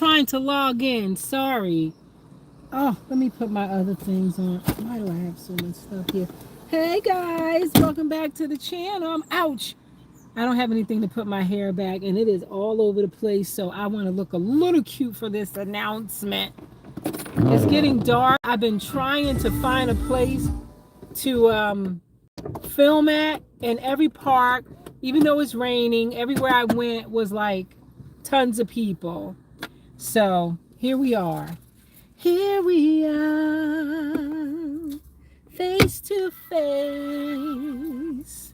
trying to log in. Sorry. Oh, let me put my other things on. Why do I have so much stuff here? Hey guys, welcome back to the channel. Ouch. I don't have anything to put my hair back, and it is all over the place, so I want to look a little cute for this announcement. It's getting dark. I've been trying to find a place to film at, and every park, even though it's raining, everywhere I went was like tons of people. So here we are. Here we are, face to face.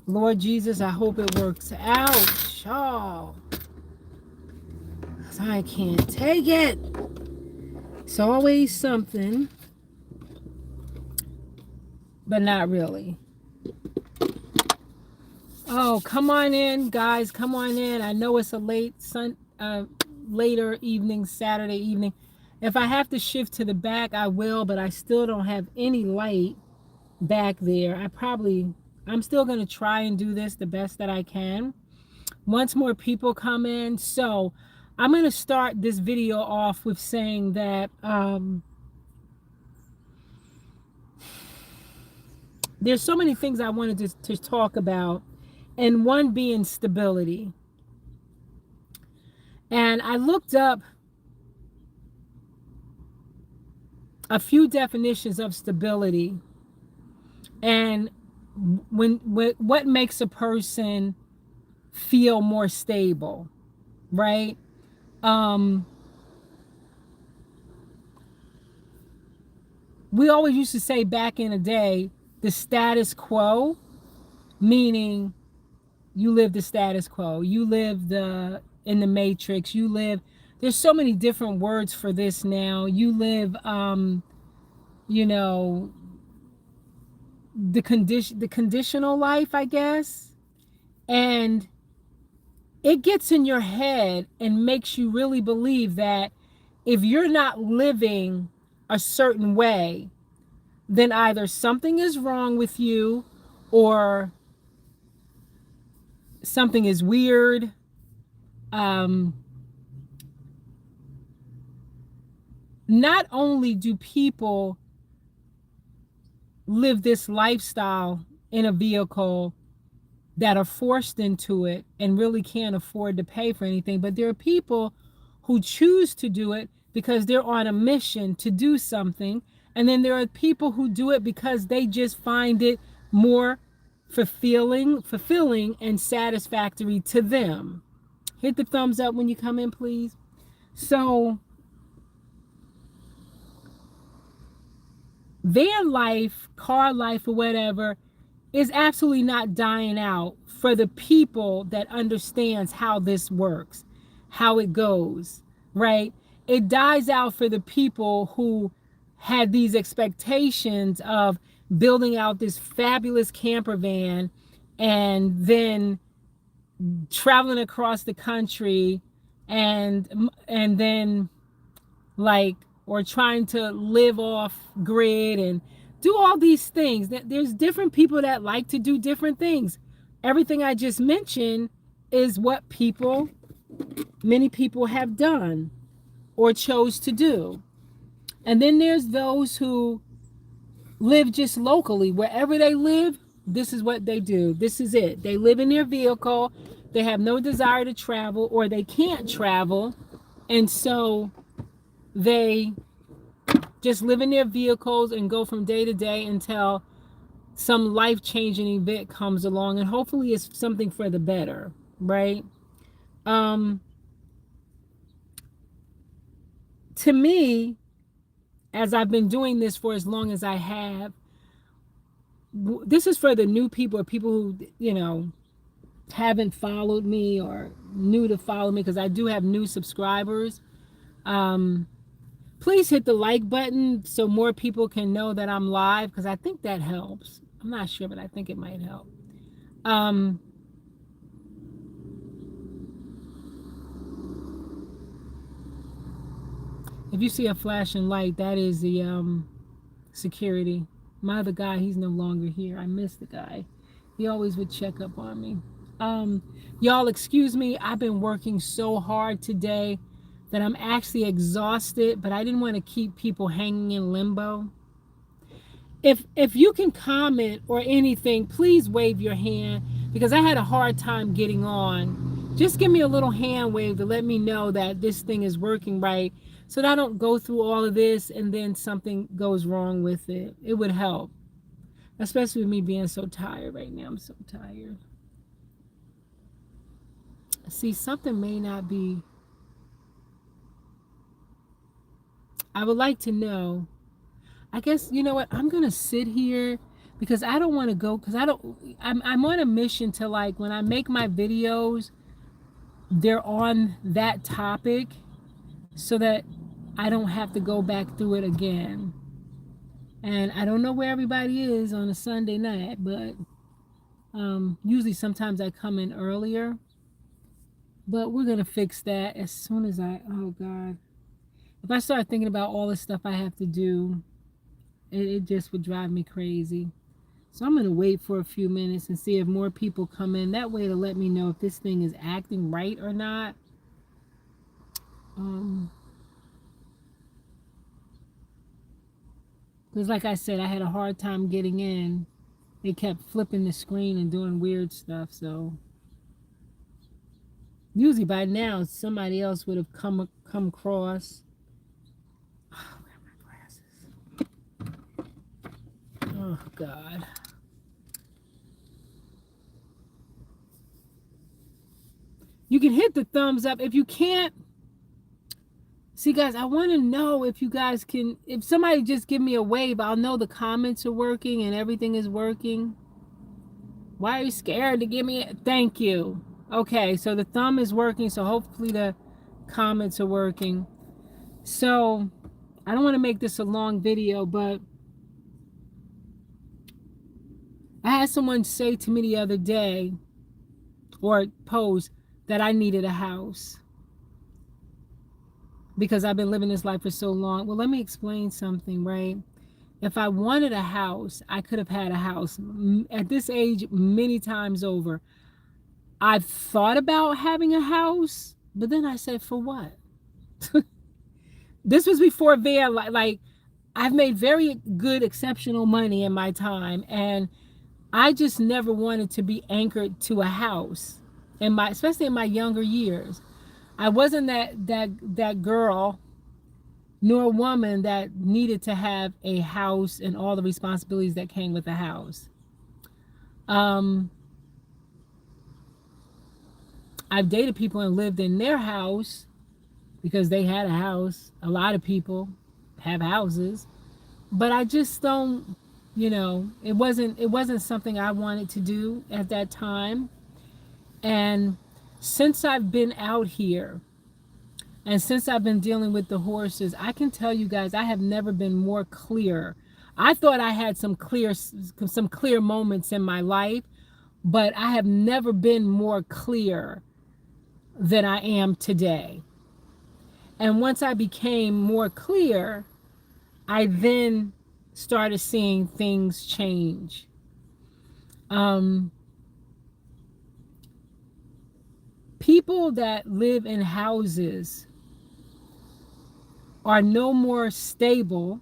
Lord Jesus, I hope it works out. Oh, I can't take it. It's always something, but not really. Oh, come on in, guys. Come on in. I know it's a later evening, Saturday evening. If I have to shift to the back, I will, but I still don't have any light back there. I'm still going to try and do this the best that I can once more people come in. So I'm going to start this video off with saying that there's so many things I wanted to talk about, and one being stability. And I looked up a few definitions of stability and what makes a person feel more stable, right? We always used to say back in the day, the status quo, meaning you live the status quo, you live in the matrix, there's so many different words for this now. You live the conditional life, I guess. And it gets in your head and makes you really believe that if you're not living a certain way, then either something is wrong with you or something is weird. Not only do people live this lifestyle in a vehicle that are forced into it and really can't afford to pay for anything, but there are people who choose to do it because they're on a mission to do something. And then there are people who do it because they just find it more fulfilling and satisfactory to them. Hit the thumbs up when you come in, please. So van life, car life, or whatever is absolutely not dying out for the people that understands how this works, how it goes, right? It dies out for the people who had these expectations of building out this fabulous camper van and then traveling across the country and then or trying to live off grid and do all these things. There's different people that like to do different things. Everything I just mentioned is what many people have done or chose to do. And then there's those who live just locally. Wherever they live, this is what they do. This is it. They live in their vehicle. They have no desire to travel, or they can't travel. And so they just live in their vehicles and go from day to day until some life-changing event comes along, and hopefully it's something for the better, right? To me, as I've been doing this for as long as I have, this is for the new people or people who, haven't followed me or new to follow me, because I do have new subscribers. Please hit the like button so more people can know that I'm live, because I think that helps. I'm not sure, but I think it might help. If you see a flashing light, that is the security. My other guy, he's no longer here. I miss the guy. He always would check up on me. Y'all excuse me, I've been working so hard today that I'm actually exhausted, but I didn't want to keep people hanging in limbo. If you can comment or anything, please wave your hand, because I had a hard time getting on. Just give me a little hand wave to let me know that this thing is working right, so that I don't go through all of this and then something goes wrong with it. It would help, especially with me being so tired right now. I'm so tired. See, something may not be. I would like to know. I guess, you know what, I'm gonna sit here because I don't want to go, because I'm on a mission to, like, when I make my videos, they're on that topic, so that I don't have to go back through it again. And I don't know where everybody is on a Sunday night, but usually sometimes I come in earlier. But we're gonna fix that as soon as oh God, if I start thinking about all the stuff I have to do, it just would drive me crazy. So I'm going to wait for a few minutes and see if more people come in. That way to let me know if this thing is acting right or not. Because like I said, I had a hard time getting in. They kept flipping the screen and doing weird stuff. So usually by now, somebody else would have come across. Oh, where are my glasses? Oh, God. You can hit the thumbs up. If you can't, see, guys, I want to know if you guys can, if somebody just give me a wave, I'll know the comments are working and everything is working. Why are you scared to give me thank you? Okay, so the thumb is working, so hopefully the comments are working. So I don't want to make this a long video, but I had someone say to me the other day, or pose, that I needed a house because I've been living this life for so long. Well, let me explain something, right? If I wanted a house, I could have had a house at this age many times over. I've thought about having a house, but then I said, for what? This was before van. Like, I've made very good, exceptional money in my time, and I just never wanted to be anchored to a house, especially in my younger years. I wasn't that girl nor woman that needed to have a house and all the responsibilities that came with a house. I've dated people and lived in their house because they had a house. A lot of people have houses, but I just don't, it wasn't something I wanted to do at that time. And since I've been out here, and since I've been dealing with the horses, I can tell you guys, I have never been more clear. I thought I had some clear moments in my life, but I have never been more clear than I am today. And once I became more clear, I then started seeing things change. People that live in houses are no more stable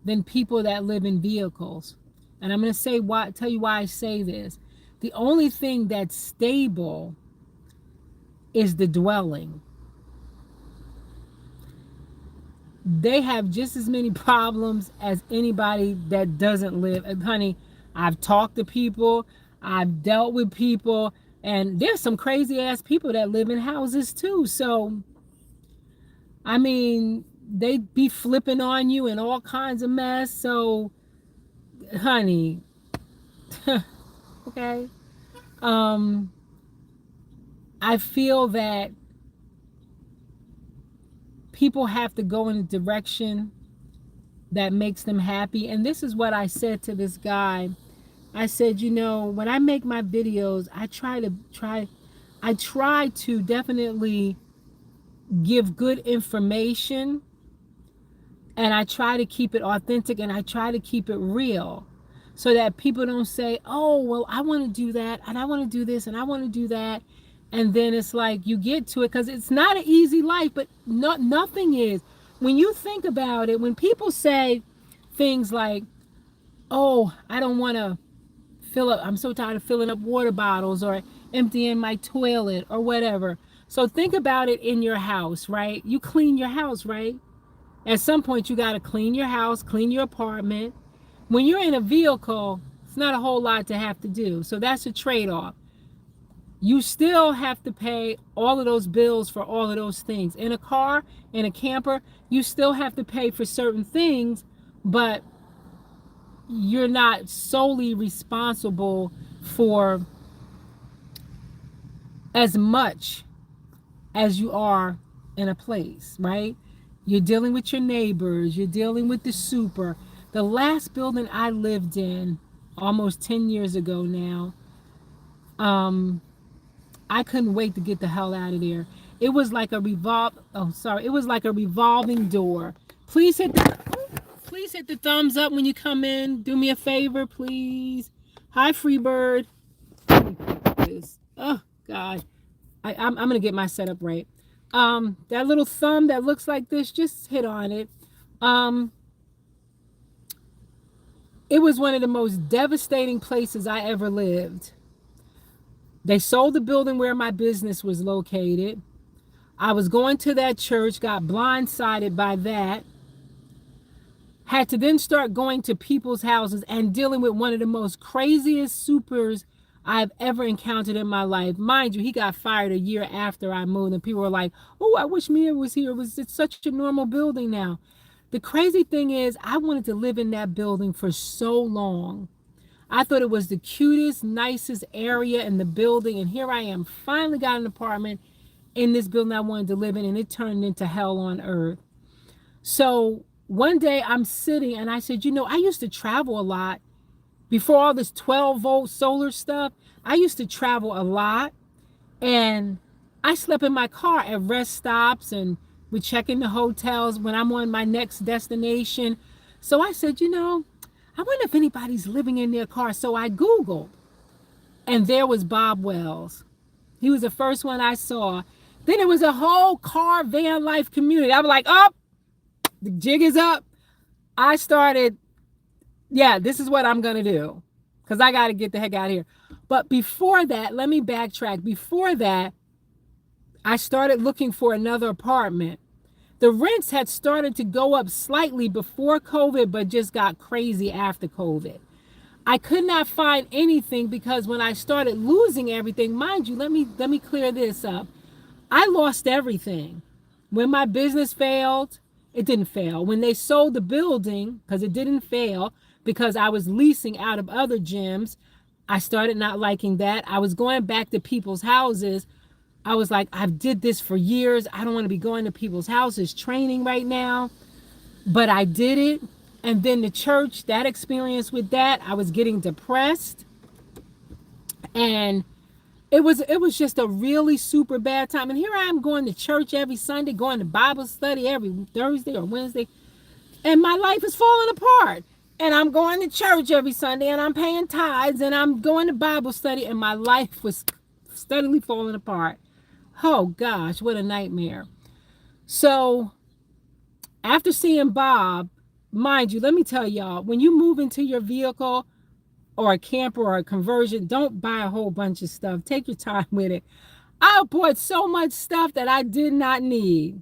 than people that live in vehicles. And I'm going to tell you why I say this. The only thing that's stable is the dwelling. They have just as many problems as anybody that doesn't live. And honey, I've talked to people, I've dealt with people, and there's some crazy ass people that live in houses too. So, I mean, they be flipping on you and all kinds of mess. So, honey, okay. I feel that people have to go in a direction that makes them happy. And this is what I said to this guy. I said, when I make my videos, I try to definitely give good information, and I try to keep it authentic, and I try to keep it real, so that people don't say, oh, well, I want to do that, and I want to do this, and I want to do that. And then it's like you get to it, because it's not an easy life, but nothing is. When you think about it, when people say things like, oh, I don't want to fill up, I'm so tired of filling up water bottles or emptying my toilet or whatever. So think about it in your house, right? You clean your house, right? At some point, you got to clean your house, clean your apartment. When you're in a vehicle, it's not a whole lot to have to do. So that's a trade-off. You still have to pay all of those bills for all of those things. In a car, in a camper, you still have to pay for certain things, but you're not solely responsible for as much as you are in a place, right? You're dealing with your neighbors, you're dealing with the super. The last building I lived in almost 10 years ago now, I couldn't wait to get the hell out of there. It was like a it was like a revolving door. Please hit the thumbs up when you come in. Do me a favor, please. Hi, Freebird. Oh God, I'm gonna get my setup right. That little thumb that looks like this, just hit on it. It was one of the most devastating places I ever lived. They sold the building where my business was located. I was going to that church, got blindsided by that. Had to then start going to people's houses and dealing with one of the most craziest supers I've ever encountered in my life. Mind you, he got fired a year after I moved, and people were like, oh, I wish Mia was here. It's such a normal building now. The crazy thing is, I wanted to live in that building for so long. I thought it was the cutest, nicest area in the building, and here I am, finally got an apartment in this building I wanted to live in, and it turned into hell on earth. So one day I'm sitting and I said, I used to travel a lot. Before all this 12-volt solar stuff, I used to travel a lot, and I slept in my car at rest stops and would check in the hotels when I'm on my next destination. So I said, I wonder if anybody's living in their car. So I Googled, and there was Bob Wells. He was the first one I saw. Then it was a whole car van life community. I was like, oh, the jig is up. I started, this is what I'm going to do, because I got to get the heck out of here. But before that, let me backtrack. Before that, I started looking for another apartment. The rents had started to go up slightly before COVID, but just got crazy after COVID. I could not find anything, because when I started losing everything, mind you, let me clear this up. I lost everything. When my business failed, it didn't fail. When they sold the building, because it didn't fail, because I was leasing out of other gyms, I started not liking that. I was going back to people's houses. I was like, I've did this for years. I don't want to be going to people's houses training right now. But I did it. And then the church, that experience with that, I was getting depressed. And it was just a really super bad time. And here I am going to church every Sunday, going to Bible study every Thursday or Wednesday. And my life is falling apart. And I'm going to church every Sunday, and I'm paying tithes, and I'm going to Bible study, and my life was steadily falling apart. Oh gosh, what a nightmare. So after seeing Bob, mind you, let me tell y'all, when you move into your vehicle or a camper or a conversion, don't buy a whole bunch of stuff. Take your time with it. I bought so much stuff that I did not need.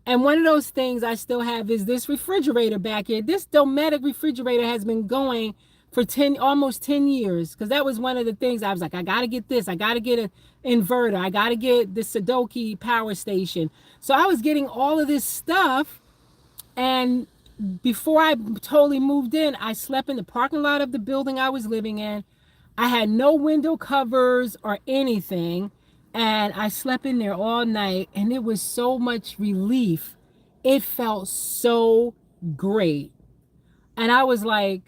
And one of those things I still have is this refrigerator back here. This Dometic refrigerator has been going for almost 10 years, because that was one of the things I was like, I got to get this. I got to get an inverter. I got to get the Sudoku power station. So I was getting all of this stuff. And before I totally moved in, I slept in the parking lot of the building I was living in. I had no window covers or anything. And I slept in there all night, and it was so much relief. It felt so great. And I was like,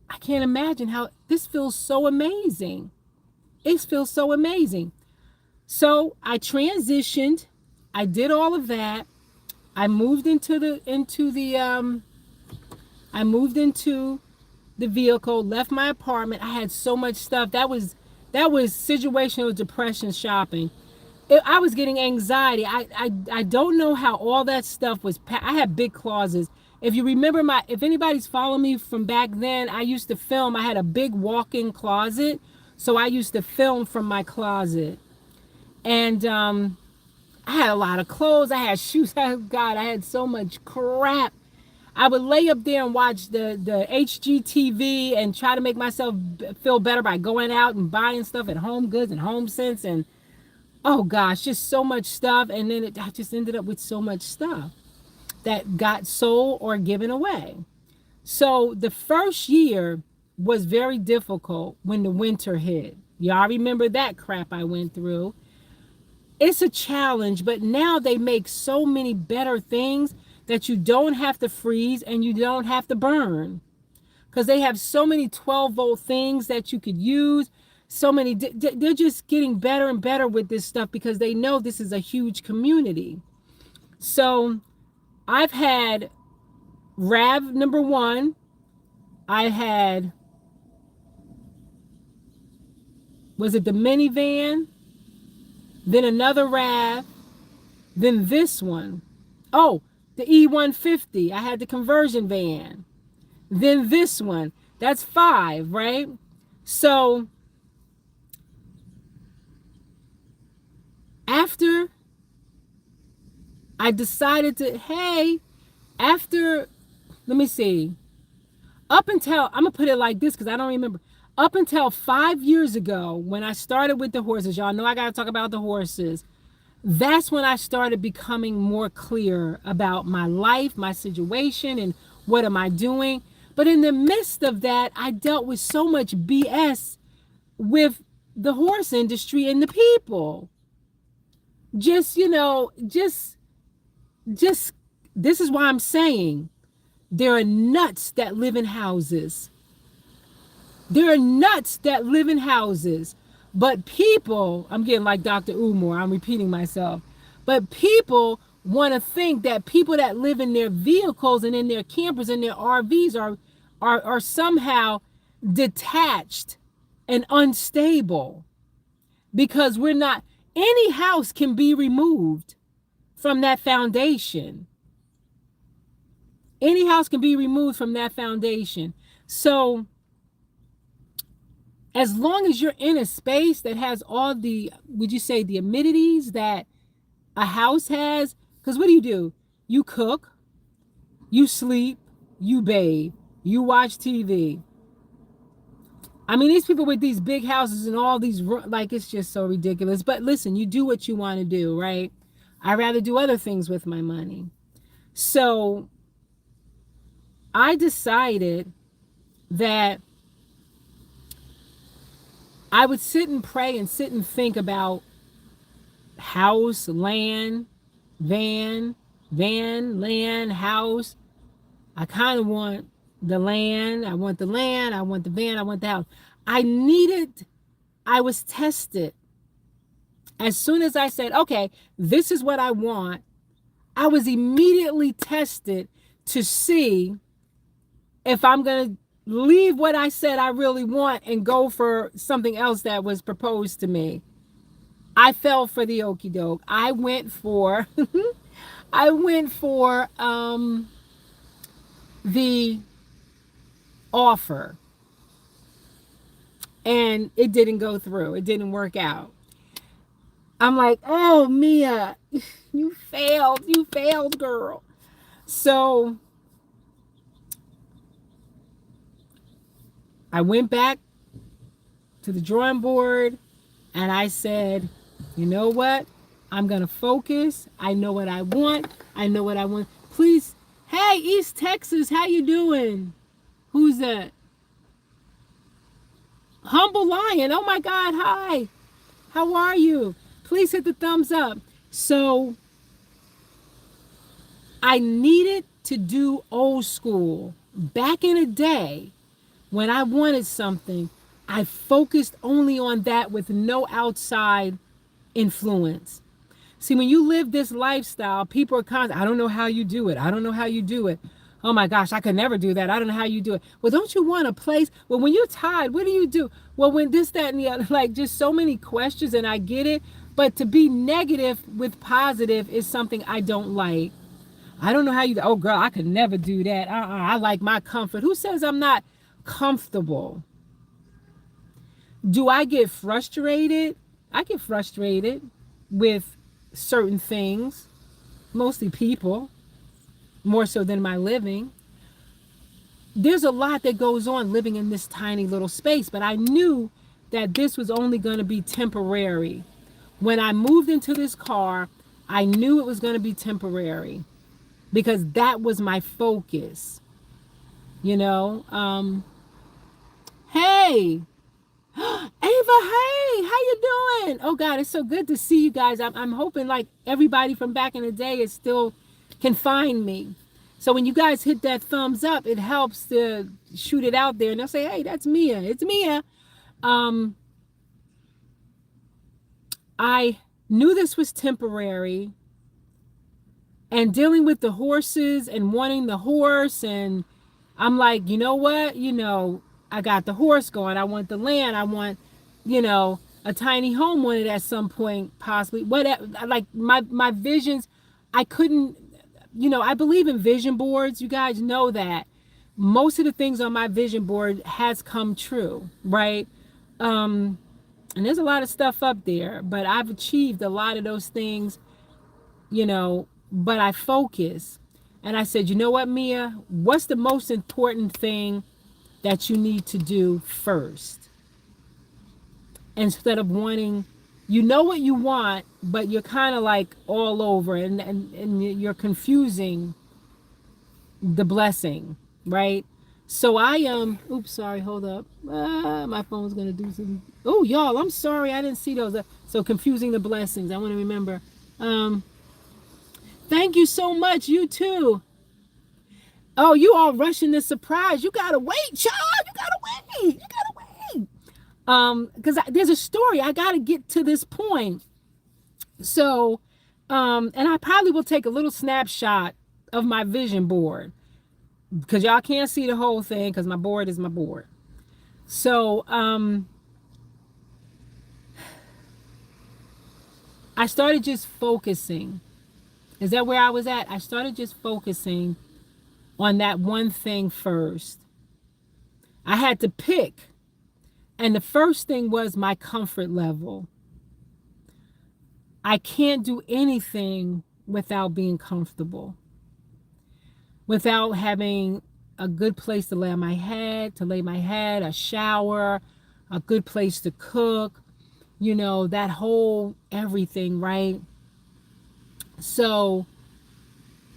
I can't imagine how this feels so amazing. It feels so amazing. So I transitioned. I did all of that. I moved into the vehicle, left my apartment. I had so much stuff. That That was situational depression shopping. I was getting anxiety. I don't know how all that stuff was. I had big closets. If you remember if anybody's following me from back then, I used to film. I had a big walk-in closet, so I used to film from my closet. And I had a lot of clothes. I had shoes. Oh God, I had so much crap. I would lay up there and watch the HGTV and try to make myself feel better by going out and buying stuff at Home Goods and Home Sense and oh gosh, just so much stuff. And then I just ended up with so much stuff that got sold or given away. So the first year was very difficult when the winter hit. Y'all remember that crap I went through. It's a challenge, but now they make so many better things that you don't have to freeze and you don't have to burn. Because they have so many 12-volt things that you could use. So many, they're just getting better and better with this stuff because they know this is a huge community. So I've had RAV number 1. I had, was it the minivan? Then another RAV. Then this one. Oh, the E150. I had the conversion van. Then this one. That's 5, right? So after I decided to, let me see, up until, I'm going to put it like this because I don't remember. Up until 5 years ago, when I started with the horses, y'all know I got to talk about the horses. That's when I started becoming more clear about my life, my situation, and what am I doing. But in the midst of that, I dealt with so much BS with the horse industry and the people. Just, this is why I'm saying there are nuts that live in houses. There are nuts that live in houses. But people, I'm getting like Dr. Umar, I'm repeating myself. But people want to think that people that live in their vehicles and in their campers and their RVs are somehow detached and unstable. Because we're not, any house can be removed from that foundation. Any house can be removed from that foundation. So as long as you're in a space that has all the, would you say, the amenities that a house has, because what do? You cook, you sleep, you bathe, you watch TV. I mean, these people with these big houses and all these, like, it's just so ridiculous. But listen, you do what you want to do, right? I'd rather do other things with my money. So I decided that I would sit and pray and sit and think about house, land, van, land, house. I kind of want the land. I want the land. I want the van. I want the house. I was tested. As soon as I said, okay, this is what I want, I was immediately tested to see if I'm going to leave what I said I really want and go for something else that was proposed to me. I fell for the okie doke. I went for the offer, and it didn't go through. It didn't work out. I'm like, oh, Mia, you failed, girl. So I went back to the drawing board and I said, you know what? I'm going to focus. I know what I want. Please. Hey, East Texas, how you doing? Who's that? Humble Lion. Oh my God. Hi. How are you? Please hit the thumbs up. So I needed to do old school. Back in the day, when I wanted something, I focused only on that with no outside influence. See, when you live this lifestyle, people are I don't know how you do it. I don't know how you do it. Oh my gosh, I could never do that. I don't know how you do it. Well, don't you want a place? Well, when you're tired, what do you do? Well, when this, that, and the other, like just so many questions, and I get it. But to be negative with positive is something I don't like. I don't know how you, oh girl, I could never do that. I like my comfort. Who says I'm not comfortable? Do I get frustrated? I get frustrated with certain things, mostly people, more so than my living. There's a lot that goes on living in this tiny little space, but I knew that this was only going to be temporary. When I moved into this car, I knew it was going to be temporary because that was my focus. You know, hey, Ava, hey, how you doing? Oh God, it's so good to see you guys. I'm hoping like everybody from back in the day is still can find me. So when you guys hit that thumbs up, it helps to shoot it out there, and they'll say, "Hey, that's Mia. It's Mia." I knew this was temporary, and dealing with the horses and wanting the horse, and I'm like, you know what? I got the horse going. I want the land. I want, a tiny home wanted at some point, possibly. What, like my visions, I couldn't, I believe in vision boards. You guys know that. Most of the things on my vision board has come true, right? And there's a lot of stuff up there, but I've achieved a lot of those things, but I focus. And I said, you know what, Mia? What's the most important thing that you need to do first? Instead of wanting, you know what you want, but you're kind of like all over, and you're confusing the blessing, right? So I oops, sorry, hold up. My phone's gonna do something. Oh, y'all, I'm sorry, I didn't see those. So confusing the blessings. I want to remember. Thank you so much. You too. Oh, you all rushing the surprise. You gotta wait, child. You gotta wait. You gotta wait. Because there's a story. I gotta get to this point. So, and I probably will take a little snapshot of my vision board because y'all can't see the whole thing because my board is my board. So, I started just focusing. Is that where I was at? I started just focusing on that one thing first. I had to pick. And the first thing was my comfort level. I can't do anything without being comfortable, without having a good place to lay my head, a shower, a good place to cook, that whole everything, right? So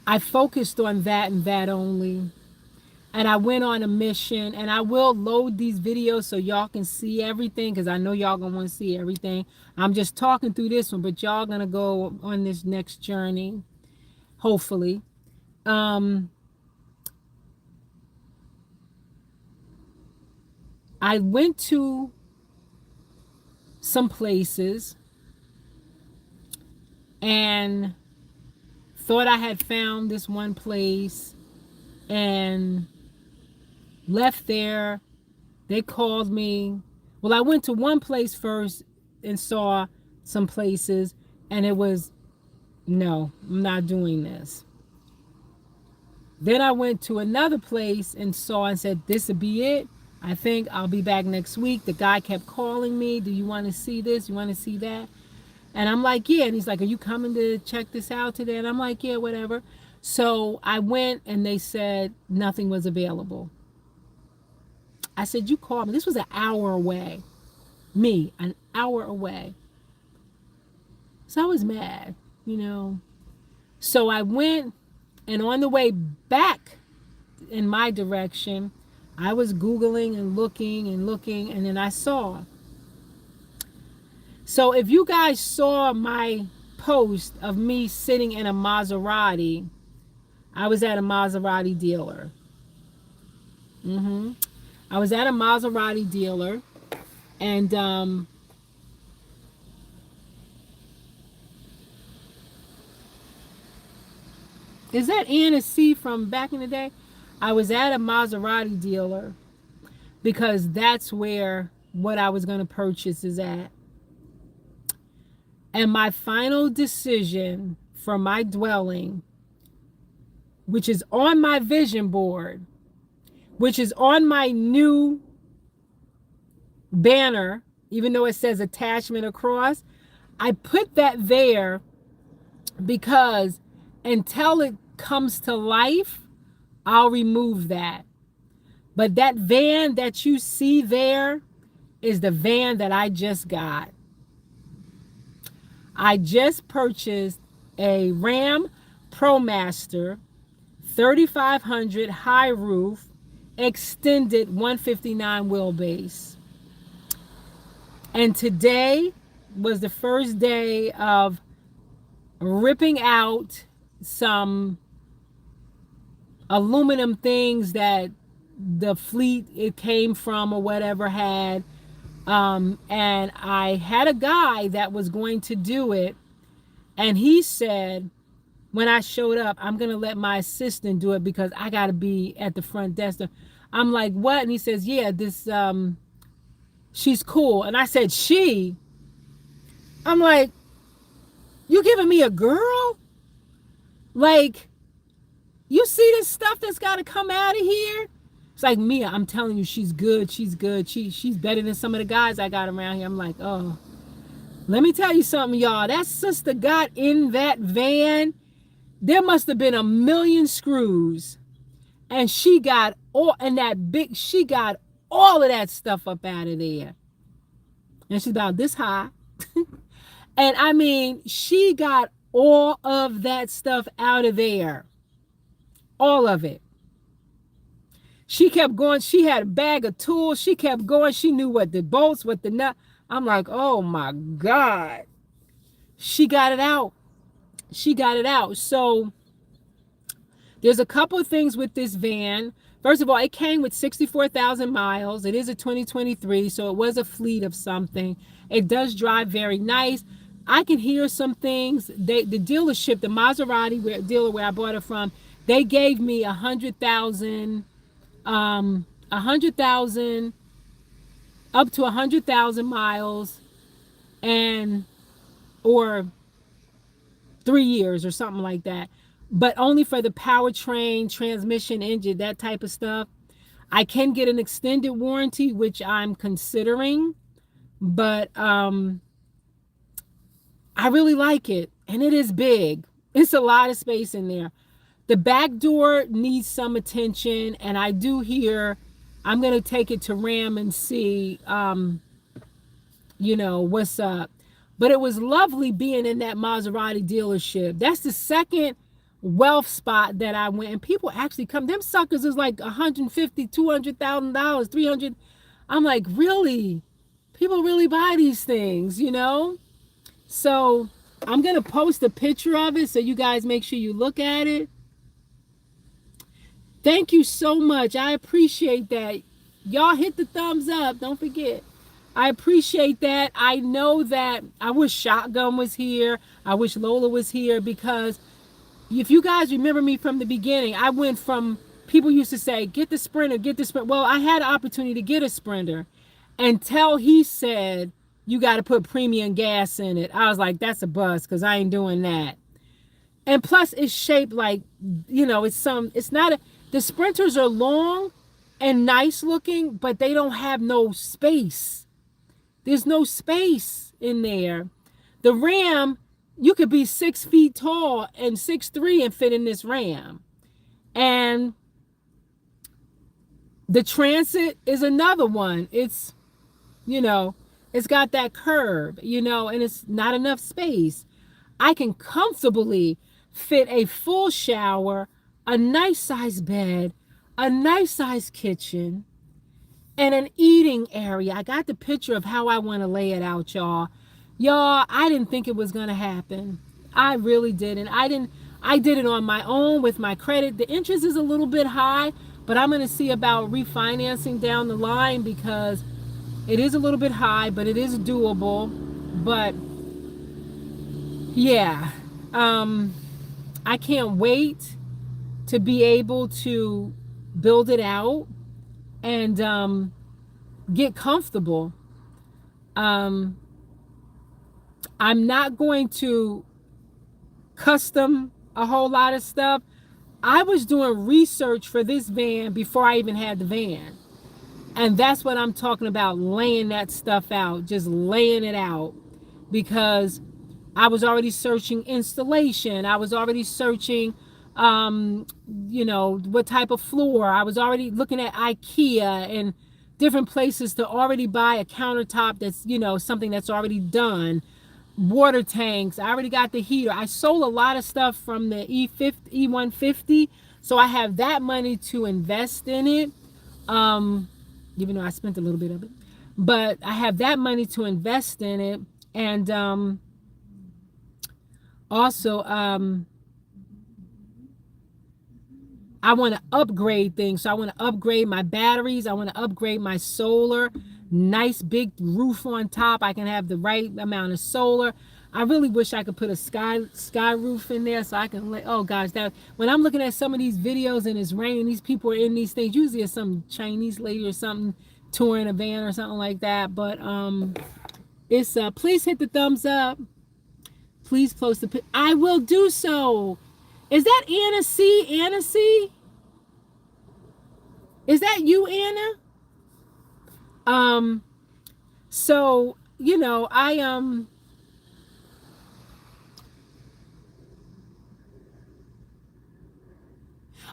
I focused on that and that only. And I went on a mission, and I will load these videos so y'all can see everything because I know y'all gonna want to see everything. I'm just talking through this one, but y'all gonna go on this next journey, hopefully. I went to some places and thought I had found this one place and left there. They called me. Well, I went to one place first and saw some places, and it was, no, I'm not doing this. Then I went to another place and saw and said, this will be it. I think I'll be back next week. The guy kept calling me. Do you want to see this? You want to see that? And I'm like, yeah. And he's like, are you coming to check this out today? And I'm like, yeah, whatever. So I went, and they said nothing was available. I said, you called me. This was an hour away. Me, an hour away. So I was mad, So I went, and on the way back in my direction, I was Googling and looking, and then I saw. So if you guys saw my post of me sitting in a Maserati, I was at a Maserati dealer. I was at a Maserati dealer, and is that Anna C from back in the day? I was at a Maserati dealer because that's where what I was going to purchase is at. And my final decision for my dwelling, which is on my vision board, which is on my new banner, even though it says attachment across, I put that there because until it comes to life, I'll remove that. But that van that you see there is the van that I just got. I just purchased a Ram ProMaster 3500 high roof extended 159 wheelbase. And today was the first day of ripping out some aluminum things that the fleet it came from or whatever had. And I had a guy that was going to do it. And he said, when I showed up, I'm going to let my assistant do it because I got to be at the front desk. I'm like, what? And he says, yeah, this, she's cool. And I said, I'm like, you giving me a girl? Like, you see this stuff that's got to come out of here? It's like, Mia, I'm telling you, she's good. She's good. She's better than some of the guys I got around here. I'm like, oh, let me tell you something, y'all. That sister got in that van. There must have been a million screws. And she got all of that stuff up out of there. And she's about this high. And I mean, she got all of that stuff out of there. All of it. She kept going. She had a bag of tools. She kept going. She knew what the bolts, what the nut. I'm like, oh my God. She got it out. She got it out. So there's a couple of things with this van. First of all, it came with 64,000 miles. It is a 2023, so it was a fleet of something. It does drive very nice. I can hear some things. The dealership, the Maserati dealer where I bought it from, they gave me 100,000 up to 100,000 miles and or 3 years or something like that, but only for the powertrain, transmission, engine, that type of stuff. I can get an extended warranty, which I'm considering, but I really like it, and it is big. It's a lot of space in there. The back door needs some attention, and I do hear I'm going to take it to Ram and see, what's up. But it was lovely being in that Maserati dealership. That's the second wealth spot that I went, and people actually come. Them suckers is like $150,000, $200,000, $300,000. I'm like, really? People really buy these things, So I'm going to post a picture of it so you guys make sure you look at it. Thank you so much. I appreciate that. Y'all hit the thumbs up. Don't forget. I appreciate that. I know that I wish Shotgun was here. I wish Lola was here, because if you guys remember me from the beginning, I went from people used to say, get the Sprinter, get the Sprinter. Well, I had an opportunity to get a Sprinter until he said, you got to put premium gas in it. I was like, that's a bust, because I ain't doing that. And plus it's shaped like, the Sprinters are long and nice looking, but they don't have no space. There's no space in there. The Ram, you could be 6 feet tall and 6'3" and fit in this Ram. And the Transit is another one. It's, it's got that curve, and it's not enough space. I can comfortably fit a full shower, a nice size bed, a nice size kitchen, and an eating area. I got the picture of how I want to lay it out, y'all. Y'all, I didn't think it was going to happen. I really didn't. I did it on my own with my credit. The interest is a little bit high, but I'm going to see about refinancing down the line, because it is a little bit high, but it is doable. But yeah, I can't wait to be able to build it out, and get comfortable. Um, I'm not going to custom a whole lot of stuff. I was doing research for this van before I even had the van. And that's what I'm talking about, laying that stuff out, just laying it out. Because I was already searching installation. I was already searching, what type of floor. I was already looking at IKEA and different places to already buy a countertop that's, something that's already done. Water tanks. I already got the heater. I sold a lot of stuff from the E150. So I have that money to invest in it. Even though I spent a little bit of it. But I have that money to invest in it. And also, I want to upgrade things. So I want to upgrade my batteries. I want to upgrade my solar. Nice big roof on top. I can have the right amount of solar. I really wish I could put a sky roof in there so I can oh gosh, that when I'm looking at some of these videos and it's raining, these people are in these things. Usually it's some Chinese lady or something touring a van or something like that. But it's please hit the thumbs up. Please post the I will do so. Is that Anna C? Anna C? Is that you, Anna? So, I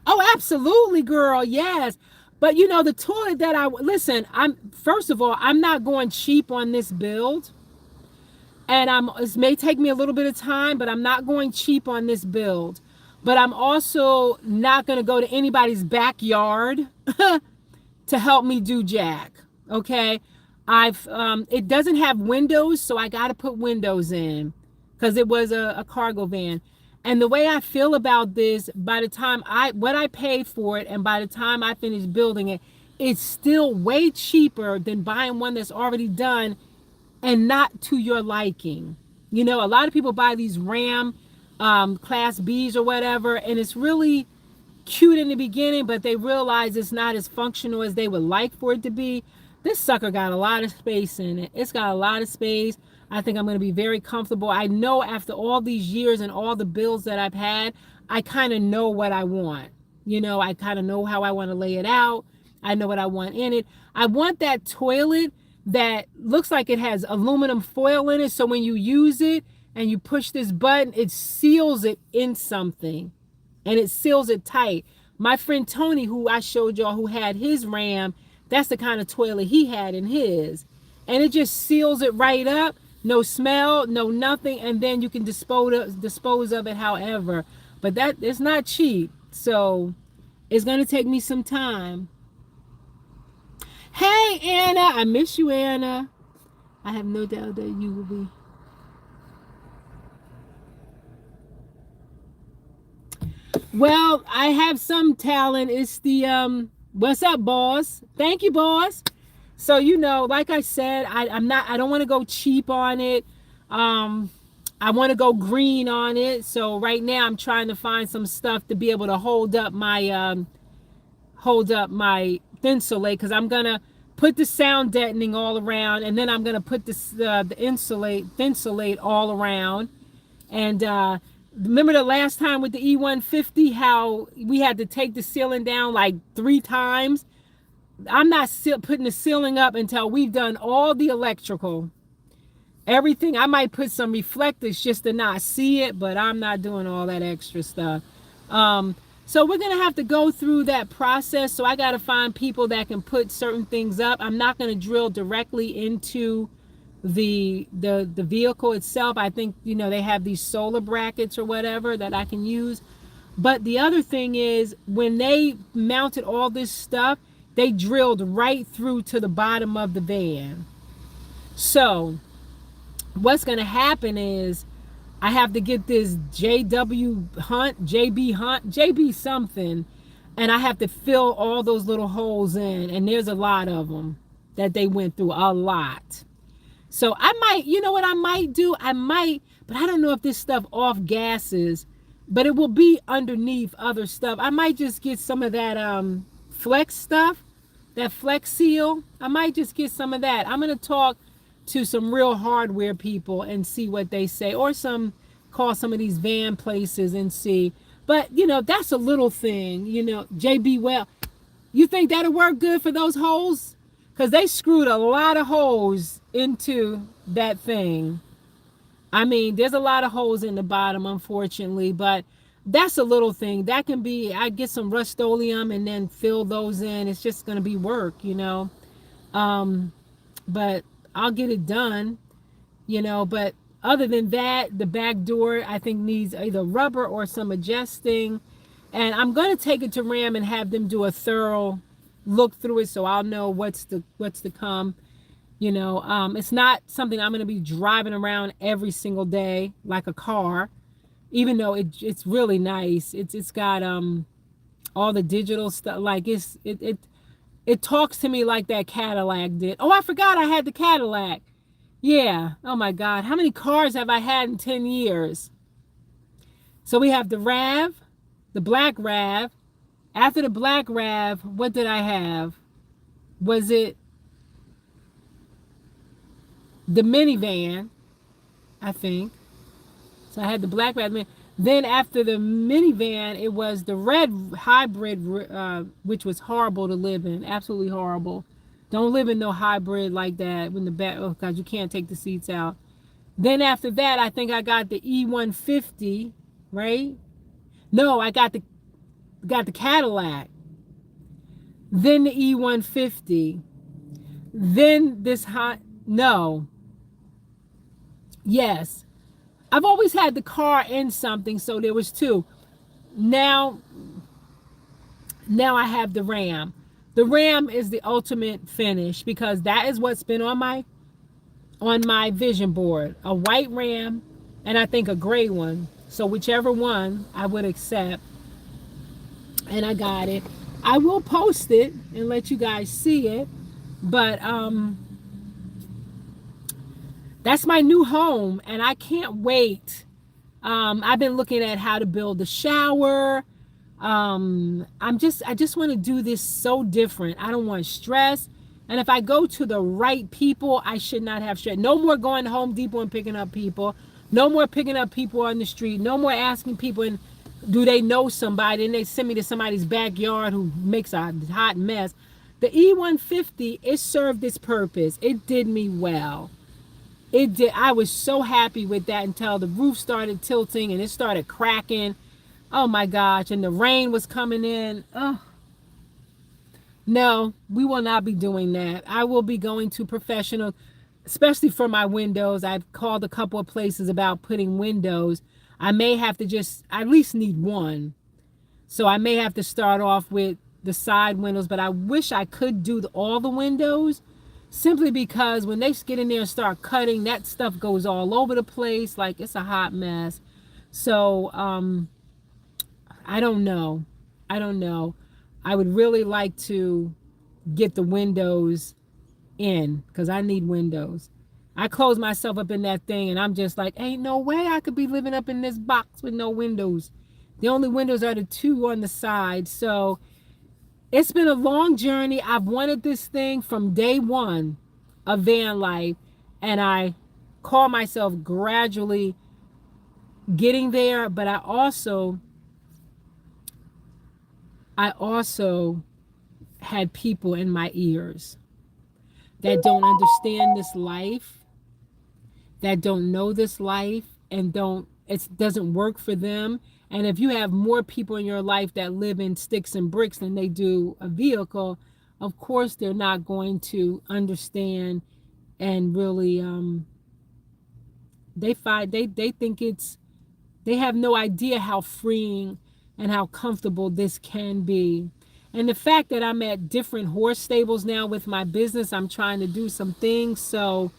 oh, absolutely, girl. Yes. But the toilet that listen, first of all, I'm not going cheap on this build. And it may take me a little bit of time, but I'm not going cheap on this build. But I'm also not going to go to anybody's backyard to help me do jack. Okay. It doesn't have windows, so I got to put windows in because it was a cargo van. And the way I feel about this, by the time what I paid for it, and by the time I finish building it, it's still way cheaper than buying one that's already done and not to your liking. A lot of people buy these Ram Class Bs or whatever, and it's really cute in the beginning, but they realize it's not as functional as they would like for it to be. This sucker got a lot of space in it. It's got a lot of space. I think I'm going to be very comfortable. I know after all these years and all the builds that I've had, I kind of know what I want. I kind of know how I want to lay it out. I know what I want in it. I want that toilet that looks like it has aluminum foil in it. So when you use it and you push this button, it seals it in something and it seals it tight. My friend Tony, who I showed y'all, who had his Ram, that's the kind of toilet he had in his. And it just seals it right up. No smell, no nothing. And then you can dispose of it however. But that it's not cheap. So it's going to take me some time. Hey, Anna. I miss you, Anna. I have no doubt that you will be. Well, I have some talent. It's the what's up, boss? Thank you, boss. So like I said, I don't want to go cheap on it. I want to go green on it. So right now I'm trying to find some stuff to be able to hold up my thinsulate, because I'm gonna put the sound deadening all around, and then I'm gonna put the thinsulate all around. And remember the last time with the E150, how we had to take the ceiling down like 3 times? I'm not putting the ceiling up until we've done all the electrical. Everything. I might put some reflectors just to not see it, but I'm not doing all that extra stuff. So we're going to have to go through that process. So I got to find people that can put certain things up. I'm not going to drill directly into the vehicle itself. I think, they have these solar brackets or whatever that I can use. But the other thing is, when they mounted all this stuff, they drilled right through to the bottom of the van. So what's going to happen is I have to get this JB something, and I have to fill all those little holes in. And there's a lot of them that they went through, a lot. So I might, what I might do? But I don't know if this stuff off gases, but it will be underneath other stuff. I might just get some of that flex stuff, that flex seal. I might just get some of that. I'm going to talk to some real hardware people and see what they say, or call some of these van places and see. But that's a little thing. JB Well, you think that'll work good for those holes? Because they screwed a lot of holes into that thing. I mean, there's a lot of holes in the bottom, unfortunately, but that's a little thing. That can be, I get some Rust-Oleum and then fill those in. It's just going to be work. But I'll get it done, but other than that, the back door, I think, needs either rubber or some adjusting. And I'm going to take it to RAM and have them do a thorough look through it so I'll know what's to come. It's not something I'm going to be driving around every single day like a car, even though it's really nice. It's got all the digital stuff. Like it talks to me like that Cadillac did. Oh, I forgot I had the Cadillac. Yeah. Oh my God. How many cars have I had in 10 years? So we have the RAV, the black RAV. After the black RAV, what did I have? Was it the minivan? I think. So I had the black RAV. Then after the minivan, it was the red hybrid, which was horrible to live in. Absolutely horrible. Don't live in no hybrid like that when the back, oh God, you can't take the seats out. Then after that, I think I got the E150, right? No, I got the Cadillac. Then the E150. Then this no. Yes. I've always had the car in something, so there was two. Now I have the Ram. The Ram is the ultimate finish because that is what's been on my vision board. A white Ram and I think a gray one. So whichever one I would accept. And I got it. I will post it and let you guys see it. But that's my new home and I can't wait. I've been looking at how to build the shower. I just want to do this so different. I don't want stress. And if I go to the right people, I should not have stress. No more going to Home Depot and picking up people. No more picking up people on the street. No more asking people, and do they know somebody? And they send me to somebody's backyard who makes a hot mess. The E150, it served its purpose. It did me well. It did. I was so happy with that until the roof started tilting and it started cracking. Oh my gosh. And the rain was coming in. Oh. No, we will not be doing that. I will be going to professional, especially for my windows. I've called a couple of places about putting windows. I may have to I at least need one. So I may have to start off with the side windows, but I wish I could do all the windows simply because when they get in there and start cutting, that stuff goes all over the place. Like it's a hot mess. So, I don't know. I would really like to get the windows in because I need windows. I close myself up in that thing and I'm just like, ain't no way I could be living up in this box with no windows. The only windows are the two on the side. So it's been a long journey. I've wanted this thing from day one of van life, and I call myself gradually getting there, but I also had people in my ears that don't understand this life, that don't know this life, and it doesn't work for them. And if you have more people in your life that live in sticks and bricks than they do a vehicle, of course they're not going to understand and really they think they have no idea how freeing and how comfortable this can be. And the fact that I'm at different horse stables now with my business, I'm trying to do some things. So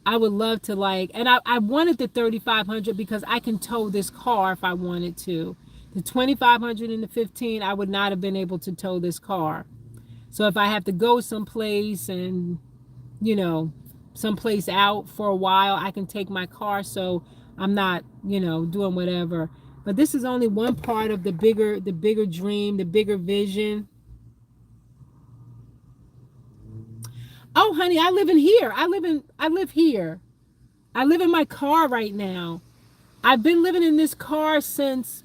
I would love to and I wanted the 3,500 because I can tow this car if I wanted to. The 2,500 and the 15, I would not have been able to tow this car. So if I have to go someplace and, someplace out for a while, I can take my car. So I'm not, doing whatever. But this is only one part of the bigger dream, the bigger vision. Oh, honey, I live in here. I live here. I live in my car right now. I've been living in this car since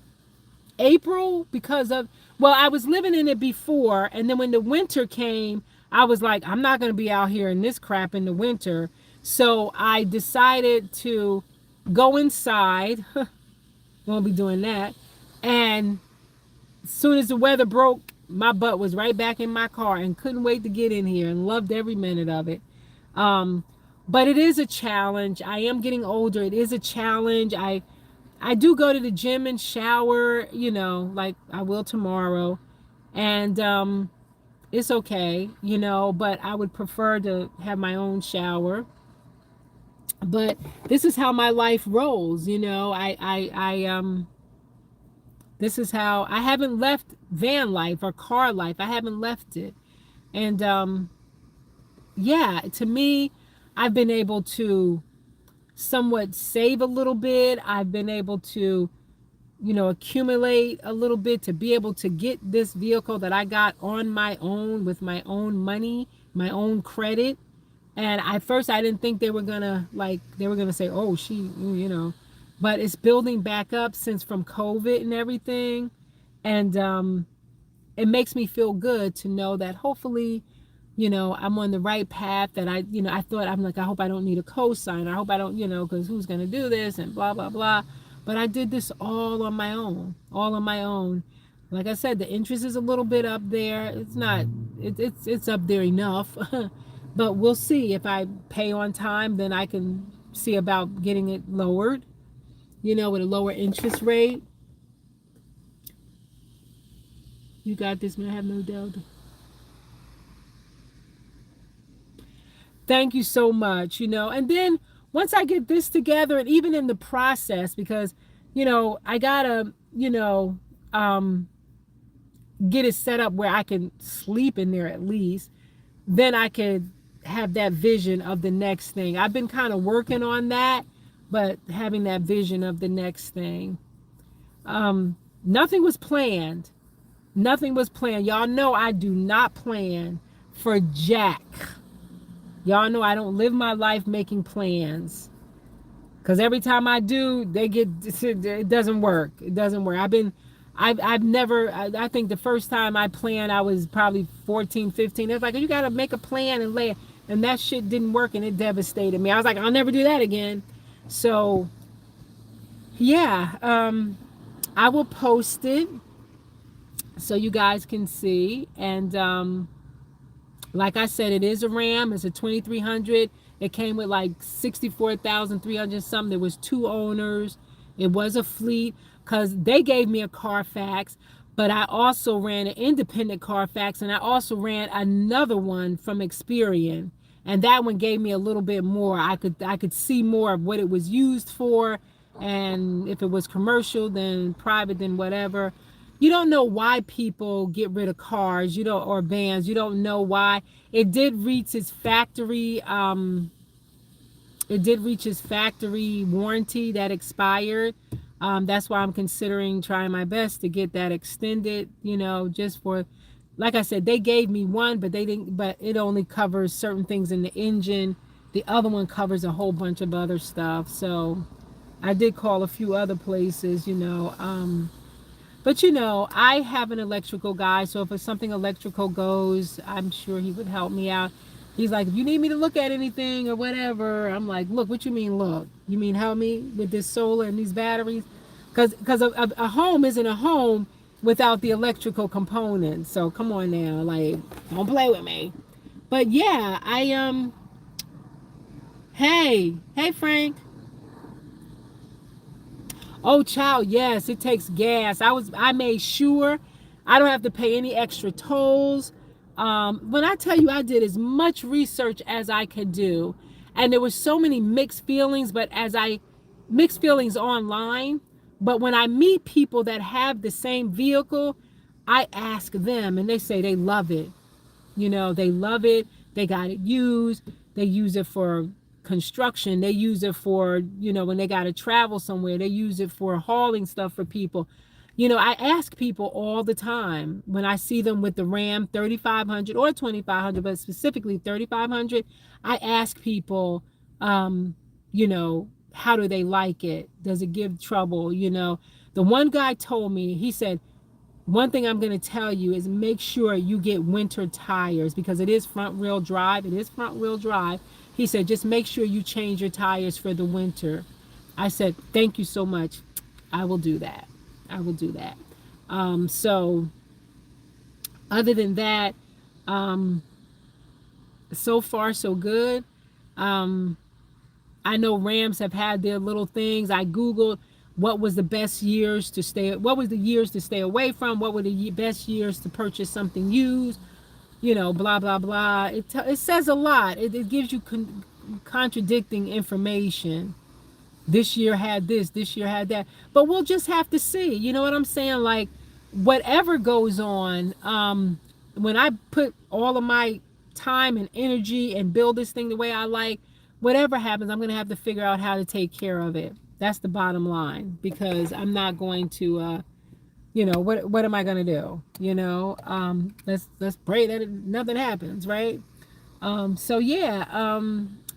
April because of, well, I was living in it before, and then when the winter came, I was like, I'm not going to be out here in this crap in the winter. So I decided to go inside. Won't be doing that. And as soon as the weather broke, my butt was right back in my car and couldn't wait to get in here and loved every minute of it. Um, but it is a challenge. I am getting older. It is a challenge. I do go to the gym and shower, like I will tomorrow. And it's okay, but I would prefer to have my own shower. But this is how my life rolls, this is how I haven't left van life or car life. I haven't left it. And yeah, to me, I've been able to somewhat save a little bit. I've been able to, accumulate a little bit to be able to get this vehicle that I got on my own with my own money, my own credit. And at first I didn't think they were gonna say, oh, but it's building back up since from COVID and everything. And it makes me feel good to know that hopefully, I'm on the right path. That I thought, I'm like, I hope I don't need a cosigner. I hope I don't, because who's going to do this and blah, blah, blah. But I did this all on my own. Like I said, the interest is a little bit up there. It's not, it's up there enough. But we'll see. If I pay on time, then I can see about getting it lowered, with a lower interest rate. You got this, man. I have no doubt. Thank you so much, and then once I get this together, and even in the process, because, I gotta, get it set up where I can sleep in there at least, then I could have that vision of the next thing. I've been kind of working on that, but having that vision of the next thing. Nothing was planned. Nothing was planned. Y'all know I do not plan for jack. Y'all know I don't live my life making plans. Because every time I do, it doesn't work. It doesn't work. I've never, I think the first time I planned, I was probably 14, 15. It's like, you got to make a plan and lay it. And that shit didn't work, and it devastated me. I was like, I'll never do that again. So, yeah, I will post it so you guys can see. And like I said, it is a Ram. It's a 2300. It came with like 64,300 something. There was 2 owners. It was a fleet because they gave me a Carfax, but I also ran an independent Carfax, and I also ran another one from Experian. And that one gave me a little bit more. I could see more of what it was used for, and if it was commercial, then private, then whatever. You don't know why people get rid of cars, or vans. You don't know why. It did reach its factory. It did reach its factory warranty that expired. That's why I'm considering trying my best to get that extended. Just for, like I said, they gave me one, but they didn't. But it only covers certain things in the engine. The other one covers a whole bunch of other stuff. So I did call a few other places. But I have an electrical guy, so if something electrical goes, I'm sure he would help me out. He's like, if you need me to look at anything or whatever, I'm like, look, what you mean look? You mean help me with this solar and these batteries? Because a home isn't a home without the electrical components. So come on now, like, don't play with me. But yeah, hey Frank. Oh, child, yes, it takes gas. I made sure I don't have to pay any extra tolls. When I tell you, I did as much research as I could do, and there were so many mixed feelings. But mixed feelings online. But when I meet people that have the same vehicle, I ask them, and they say they love it. They love it. They got it used. They use it for construction. They use it for, when they got to travel somewhere, they use it for hauling stuff for people. I ask people all the time when I see them with the Ram 3500 or 2500, but specifically 3500. I ask people, how do they like it? Does it give trouble? The one guy told me, he said, one thing I'm going to tell you is make sure you get winter tires, because it is front wheel drive. It is front wheel drive. He said, just make sure you change your tires for the winter. I said, thank you so much. I will do that. I will do that. So other than that, so far so good. I know Rams have had their little things. I Googled what was the best years to stay, what was the years to stay away from, what were the best years to purchase something used, blah, blah, blah. It says a lot. It gives you contradicting information. This year had this year had that. But we'll just have to see. You know what I'm saying? Like, whatever goes on, when I put all of my time and energy and build this thing the way I like, whatever happens, I'm going to have to figure out how to take care of it. That's the bottom line, because I'm not going to, what am I going to do? Let's pray that nothing happens, right? So yeah,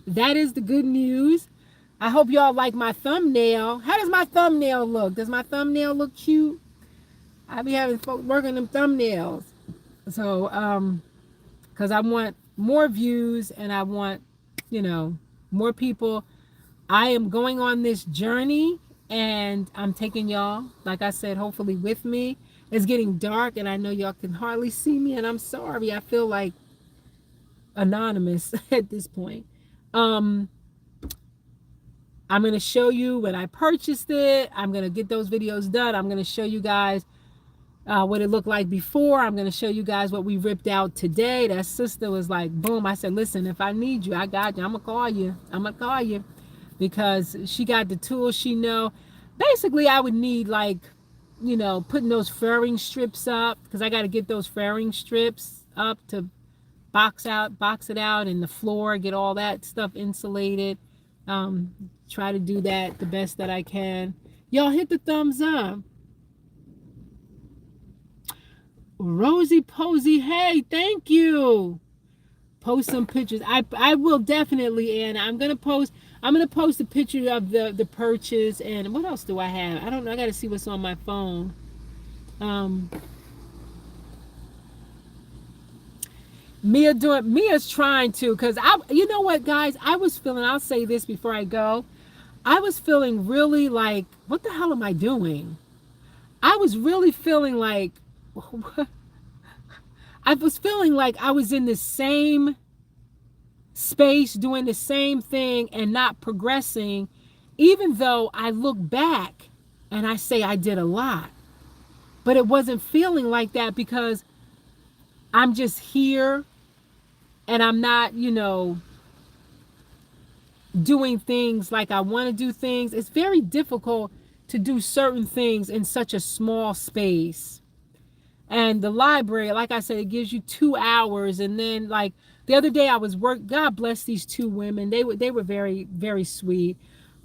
that is the good news. I hope y'all like my thumbnail. How does my thumbnail look? Does my thumbnail look cute? I be having folks working them thumbnails. So, because I want more views and I want, more people. I am going on this journey and I'm taking y'all, like I said, hopefully with me. It's getting dark and I know y'all can hardly see me, and I'm sorry. I feel like anonymous at this point. I'm going to show you when I purchased it. I'm going to get those videos done. I'm going to show you guys what it looked like before. I'm going to show you guys what we ripped out today. That sister was like, boom. I said, listen, if I need you, I got you. I'm going to call you. I'm going to call you, because she got the tools she know. Basically, I would need, like, putting those furring strips up, because I got to get those furring strips up to box it out in the floor, get all that stuff insulated. Try to do that the best that I can. Y'all hit the thumbs up. Rosie Posey, hey, thank you. Post some pictures. I will definitely, and I'm gonna post a picture of the purchase. And what else do I have? I don't know. I gotta see what's on my phone. Mia's trying to, because you know what, guys, I'll say this before I go. I was feeling really like, what the hell am I doing? I was really feeling like, I was feeling like I was in the same space doing the same thing and not progressing, even though I look back and I say I did a lot. But it wasn't feeling like that, because I'm just here and I'm not, doing things like I want to do things. It's very difficult to do certain things in such a small space. And the library, like I said, it gives you 2 hours. And then, like, the other day I was God bless these two women. They were very, very sweet.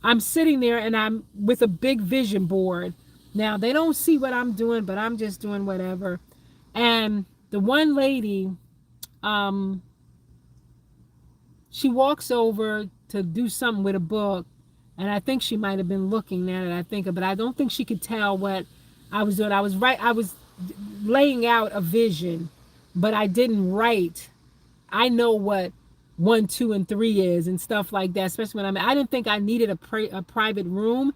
I'm sitting there and I'm with a big vision board. Now, they don't see what I'm doing, but I'm just doing whatever. And the one lady, she walks over to do something with a book, and I think she might have been looking, now that I think of it. I don't think she could tell what I was doing. I was laying out a vision, but I didn't write. I know what 1, 2, and 3 is and stuff like that, especially when I didn't think I needed a private room,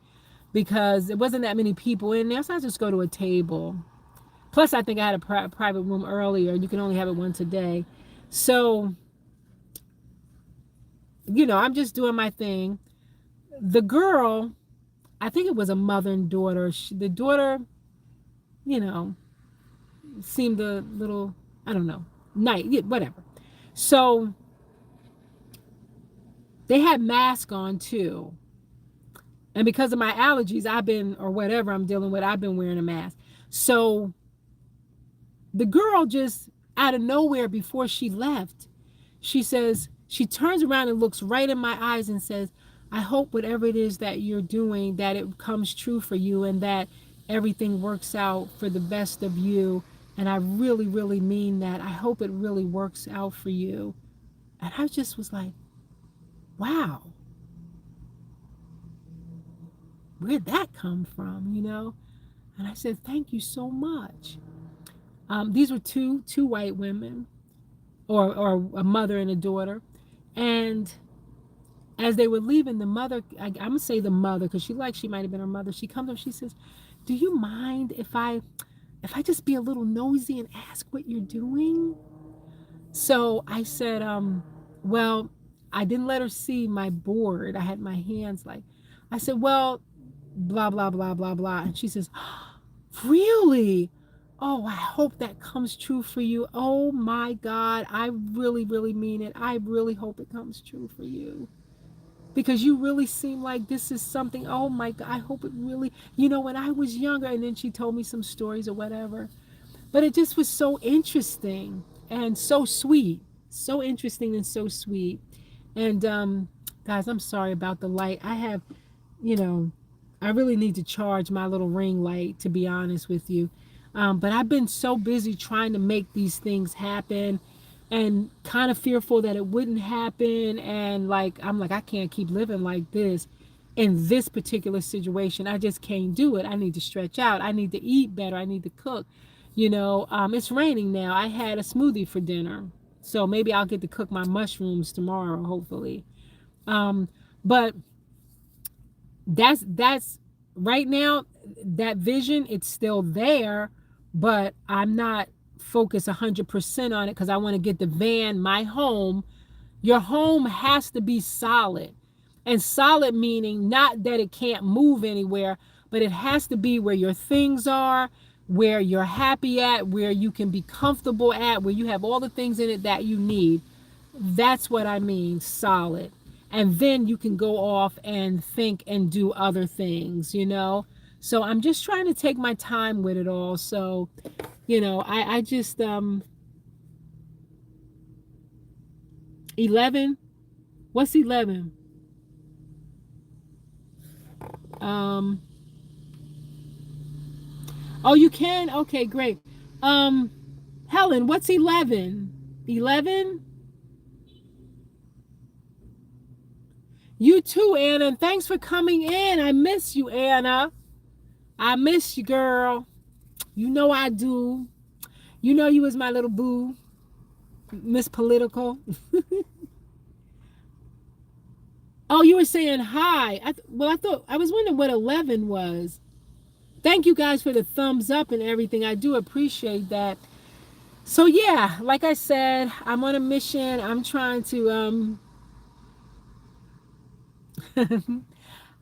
because there wasn't that many people in there, so I just go to a table. Plus, I think I had a private room earlier. You can only have it once a day. So, I'm just doing my thing. The girl, I think it was a mother and daughter. The daughter, seemed a little, I don't know, whatever. So they had masks on too. And because of my allergies, or whatever I'm dealing with, I've been wearing a mask. So the girl just out of nowhere, before she left, she says, She turns around and looks right in my eyes and says, I hope whatever it is that you're doing, that it comes true for you and that everything works out for the best of you. And I really, really mean that. I hope it really works out for you. And I just was like, wow, where'd that come from, you know? And I said, thank you so much. These were two white women, or a mother and a daughter. And as they were leaving, the mother, I'm gonna say the mother, because she might have been her mother. She comes up, she says, do you mind if I just be a little nosy and ask what you're doing? So I said, well, I didn't let her see my board. I had my hands like, I said, well, blah, blah, blah, blah, blah. And she says, really? Oh, I hope that comes true for you. Oh my God, I really, really mean it. I really hope it comes true for you. Because you really seem like this is something, oh my God, I hope it really, when I was younger, and then she told me some stories or whatever. But it just was so interesting and so sweet. So interesting and so sweet. And guys, I'm sorry about the light. I have, you know, I really need to charge my little ring light, to be honest with you. But I've been so busy trying to make these things happen and kind of fearful that it wouldn't happen. And I'm like, I can't keep living like this in this particular situation. I just can't do it. I need to stretch out. I need to eat better. I need to cook. It's raining now. I had a smoothie for dinner. So maybe I'll get to cook my mushrooms tomorrow, hopefully. But that's right now, that vision, it's still there, but I'm not focused 100% on it because I want to get the van, my home. Your home has to be solid. And solid meaning not that it can't move anywhere, but it has to be where your things are, where you're happy at, where you can be comfortable at, where you have all the things in it that you need. That's what I mean, solid. And then you can go off and think and do other things. So I'm just trying to take my time with it all. So, I just 11. What's 11? Oh, you can? Okay, great. Helen, what's 11? 11? You too, Anna. And thanks for coming in. I miss you, Anna. I miss you, girl. You know I do. You know you was my little boo, Miss Political. Oh, you were saying hi. I thought I was wondering what 11 was. Thank you guys for the thumbs up and everything. I do appreciate that. So yeah, like I said, I'm on a mission. I'm trying to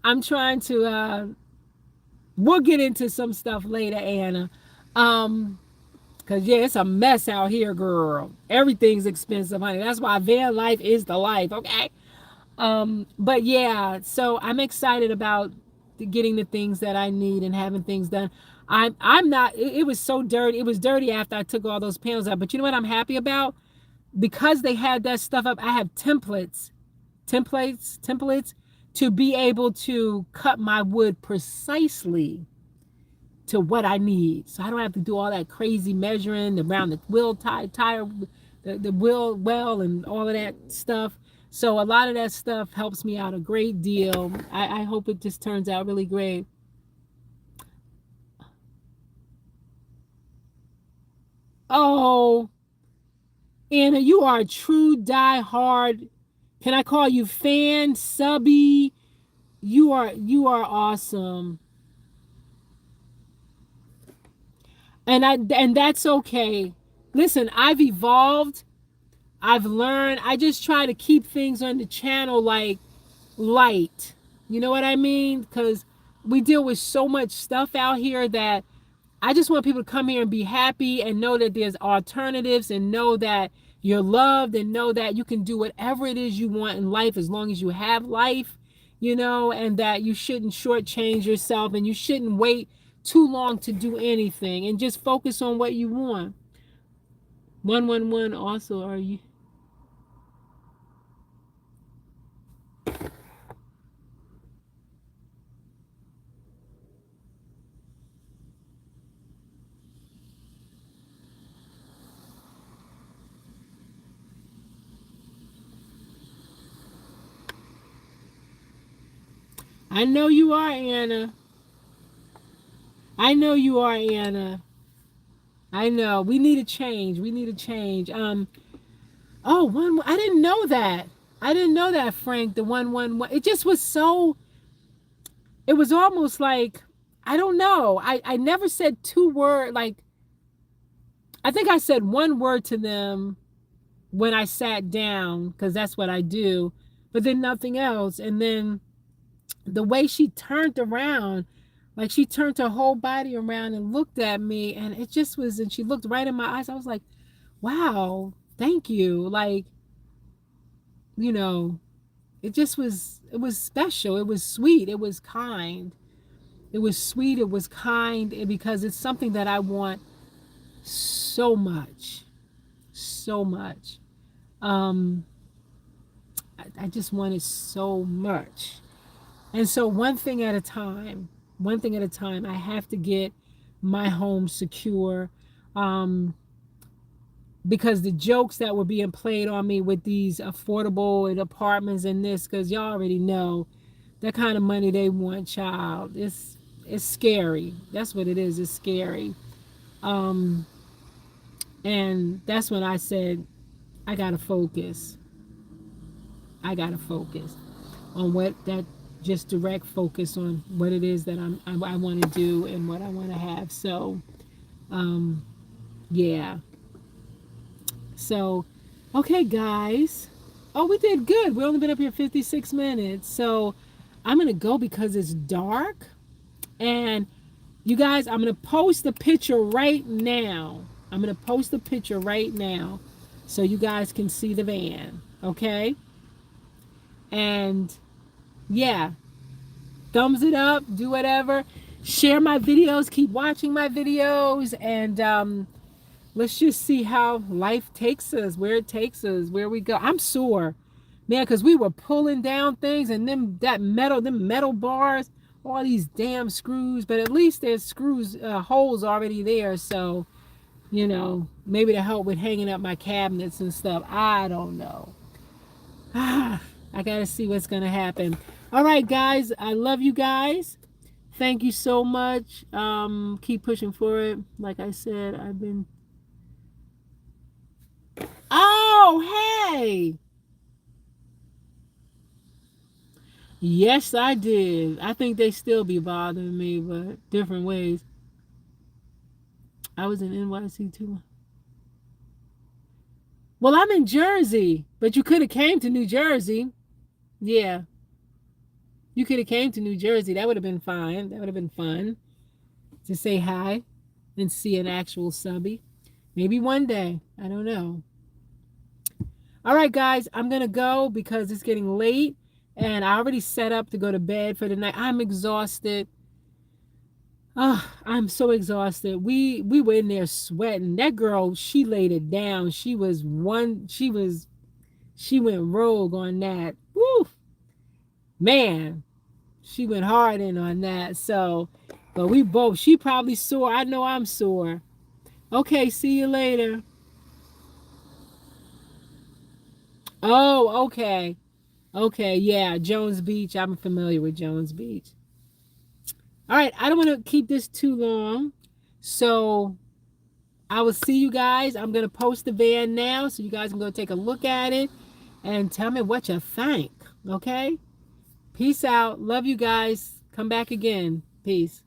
I'm trying to we'll get into some stuff later, Anna. Cause yeah, it's a mess out here, girl. Everything's expensive, honey. That's why van life is the life, okay? But yeah, so I'm excited about getting the things that I need and having things done. I'm not, it was so dirty. It was dirty after I took all those panels out. But you know what I'm happy about? Because they had that stuff up, I have templates to be able to cut my wood precisely to what I need. So I don't have to do all that crazy measuring around the wheel tire, the wheel well and all of that stuff. So a lot of that stuff helps me out a great deal. I hope it just turns out really great. Oh, Anna, you are a true die-hard. Can I call you fan, subby? You are awesome. And that's okay. Listen, I've evolved. I've learned. I just try to keep things on the channel like light. You know what I mean? Because we deal with so much stuff out here that I just want people to come here and be happy and know that there's alternatives and know that you're loved and know that you can do whatever it is you want in life as long as you have life, and that you shouldn't shortchange yourself and you shouldn't wait too long to do anything and just focus on what you want. 111 also, are you? I know you are, Anna. I know you are, Anna. I know. We need a change. We need a change. Oh, one. I didn't know that. I didn't know that, Frank. The 111. It just was so. It was almost like, I don't know. I never said two word. Like, I think I said one word to them when I sat down, because that's what I do. But then nothing else. And then the way she turned around, like she turned her whole body around and looked at me, and it just was. And she looked right in my eyes. I was like, wow, thank you. Like, you know, it just was, it was special. It was sweet. It was kind. It was sweet. It was kind, because it's something that I want so much, so much. Um, I just want it so much. And so one thing at a time, one thing at a time, I have to get my home secure. Um, because the jokes that were being played on me with these affordable apartments and this, because y'all already know that kind of money they want, child. It's scary. That's what it is. It's scary. Um, and that's when I said, I gotta focus. I gotta focus on what that, just direct focus on what it is that I want to do and what I want to have. So, yeah. So, okay, guys. Oh, we did good. We only been up here 56 minutes. So, I'm gonna go because it's dark. And you guys, I'm gonna post a picture right now. I'm gonna post a picture right now, so you guys can see the van. Okay. And yeah, thumbs it up, do whatever, share my videos, keep watching my videos, and let's just see how life takes us, where it takes us, where we go. I'm sore, man, because we were pulling down things, and them metal bars, all these damn screws, but at least there's screws, holes already there, so maybe to help with hanging up my cabinets and stuff. I don't know. I gotta see what's gonna happen. All right, guys, I love you guys. Thank you so much. Keep pushing for it. Like I said, I've been. Oh, hey. Yes, I did. I think they still be bothering me, but different ways. I was in NYC too. Well, I'm in Jersey, but you could have came to New Jersey. Yeah, you could have came to New Jersey. That would have been fine. That would have been fun to say hi and see an actual subby. Maybe one day. I don't know. All right, guys, I'm going to go because it's getting late and I already set up to go to bed for the night. I'm exhausted. Oh, I'm so exhausted. We were in there sweating. That girl, she laid it down. She went rogue on that. Woo! Man, she went hard in on that. So, but we both, she probably sore. I know I'm sore. Okay, see you later. Oh, okay. Okay, yeah, Jones Beach. I'm familiar with Jones Beach. All right, I don't want to keep this too long. So I will see you guys. I'm going to post the van now so you guys can go take a look at it and tell me what you think. Okay? Peace out. Love you guys. Come back again. Peace.